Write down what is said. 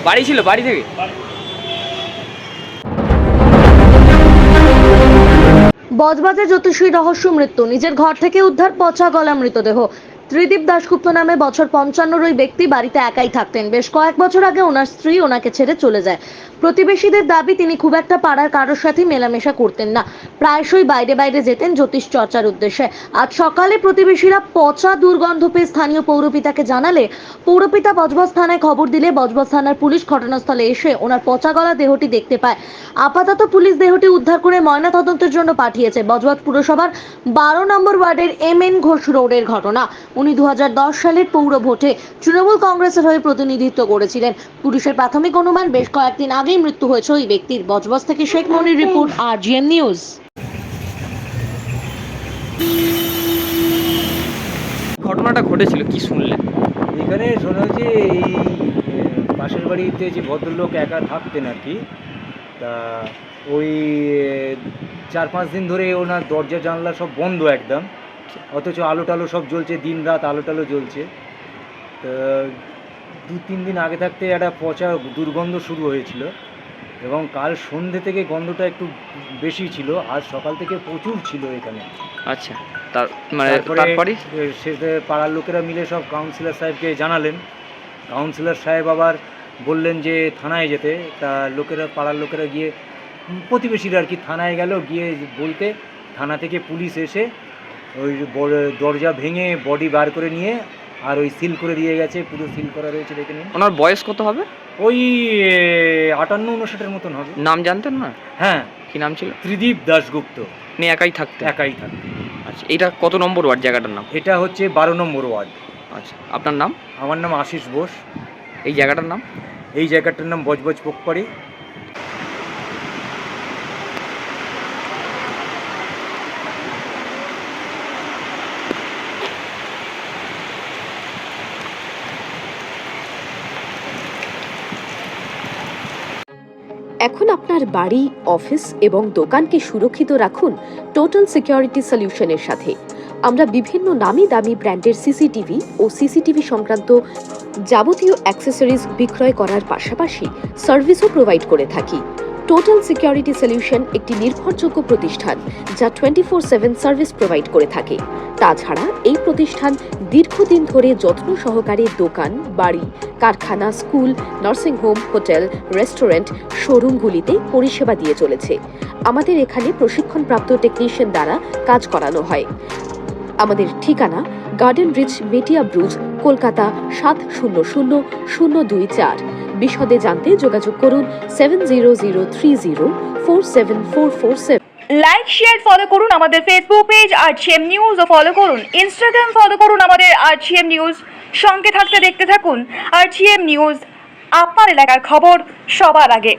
বাড়ি ছিল, বাড়ি থেকে বজবাজে জ্যোতিষী রহস্য মৃত্যু, নিজের ঘর থেকে উদ্ধার পচা গলা মৃতদেহ। ত্রিদীপ দাশগুপ্ত নামে বছর 55 ওই ব্যক্তি বাড়িতে একাই থাকতেন। বেশ কয়েক বছর আগে ওনার স্ত্রী ওনাকে ছেড়ে চলে যায়। প্রতিবেশীদের দাবি তিনি খুব একটা পাড়ার কারোর সাথে মেলামেশা করতেন না, প্রায়শই বাইরে বাইরে যেতেন জ্যোতিষ চর্চার উদ্দেশ্যে। আজ সকালে প্রতিবেশীরা পচা দুর্গন্ধ পেয়ে স্থানীয় পৌরপিতাকে জানালে পৌরপিতা বজবজ থানায় খবর দিলে বজবজ থানার পুলিশ ঘটনাস্থলে এসে ওনার পচা গলা দেহটি দেখতে পায়। আপাতত পুলিশ দেহটি উদ্ধার করে ময়নাতদন্তের জন্য পাঠিয়েছে। বজবজ পুরসভার 12 নম্বর ওয়ার্ডের MN ঘোষ রোডের ঘটনা। উনি 2010 সালের পৌর ভোটে তৃণমূল কংগ্রেসের হয়ে প্রতিনিধিত্ব করেছিলেন। পুলিশের প্রাথমিক অনুমান বেশ কয়েকদিন আগেই মৃত্যু হয়েছে ওই ব্যক্তির। বজবজ থেকে শেখ মনির রিপোর্ট, RGM নিউজ। ঘটনাটা ঘটেছিল কি শুনলেন? এখানে শোনা হচ্ছে এই পাশের বাড়িতে যে ভদ্রলোক একা থাকতেন আর কি, তা ওই 4-5 দিন ধরে ওনার দরজা জানলা সব বন্ধ একদম, অথচ আলো টালো সব জ্বলছে, দিন রাত আলো টালো জ্বলছে। তা 2-3 দিন আগে থাকতে একটা পচা দুর্গন্ধ শুরু হয়েছিল এবং কাল সন্ধ্যে থেকে গন্ধটা একটু বেশি ছিল, আজ সকাল থেকে প্রচুর ছিল এখানে। আচ্ছা, তার মানে তারপরে তারপরে সে পাড়ার লোকেরা মিলে সব কাউন্সিলর সাহেবকে জানালেন। কাউন্সিলর সাহেব আবার বললেন যে থানায় যেতে। তা লোকেরা, পাড়ার লোকেরা গিয়ে, প্রতিবেশীরা আর কি, থানায় গেল। গিয়ে বলতে থানা থেকে পুলিশ এসে ওই দরজা ভেঙে বডি বার করে নিয়ে আর ওই সিল করে দিয়ে গেছে। পুরো সিল করা রয়েছে, দেখে নিন। ওনার বয়স কত হবে? ওই 58-59 মতন হবে। নাম জানতেন না? হ্যাঁ। কি নাম ছিল? ত্রিদীপ দাশগুপ্ত। উনি একাই থাকতেন? একাই থাকতেন। আচ্ছা, এটা কত নম্বর ওয়ার্ড জায়গাটার নাম? এটা হচ্ছে 12 নম্বর ওয়ার্ড। আচ্ছা, আপনার নাম? আমার নাম আশিস বোস। এই জায়গাটার নাম? এই জায়গাটার নাম বজবজ পোকপাড়ি। এখন আপনার বাড়ি, অফিস এবং দোকানকে সুরক্ষিত রাখুন টোটাল সিকিউরিটি সলিউশনের সাথে। আমরা বিভিন্ন নামি দামি ব্র্যান্ডের সিসিটিভি ও সিসিটিভি সংক্রান্ত যাবতীয় অ্যাক্সেসরিজ বিক্রয় করার পাশাপাশি সার্ভিসও প্রোভাইড করে থাকি। টোটাল সিকিউরিটি সলিউশন একটি নির্ভরযোগ্য প্রতিষ্ঠান যা 24/7 সার্ভিস প্রোভাইড করে থাকে। তাছাড়া এই প্রতিষ্ঠান দীর্ঘদিন ধরে যত্ন সহকারে দোকান, বাড়ি, কারখানা, স্কুল, নার্সিংহোম, হোটেল, রেস্টুরেন্ট, শোরুমগুলিতে পরিষেবা দিয়ে চলেছে। আমাদের এখানে প্রশিক্ষণপ্রাপ্ত টেকনিশিয়ান দ্বারা কাজ করানো হয়। আমাদের ঠিকানা গার্ডেন রিচ, মেটিয়া ব্রুজ, কলকাতা 700024। বিশদে জানতে যোগাযোগ করুন 7003047447। লাইক, শেয়ার, ফলো করুন আমাদের ফেসবুক পেজ RGM নিউজ ও ফলো করুন ইনস্টাগ্রাম, ফলো করুন আমাদের RGM নিউজ। সঙ্গে থাকতে দেখতে থাকুন RGM নিউজ, আপনার এলাকার খবর সবার আগে।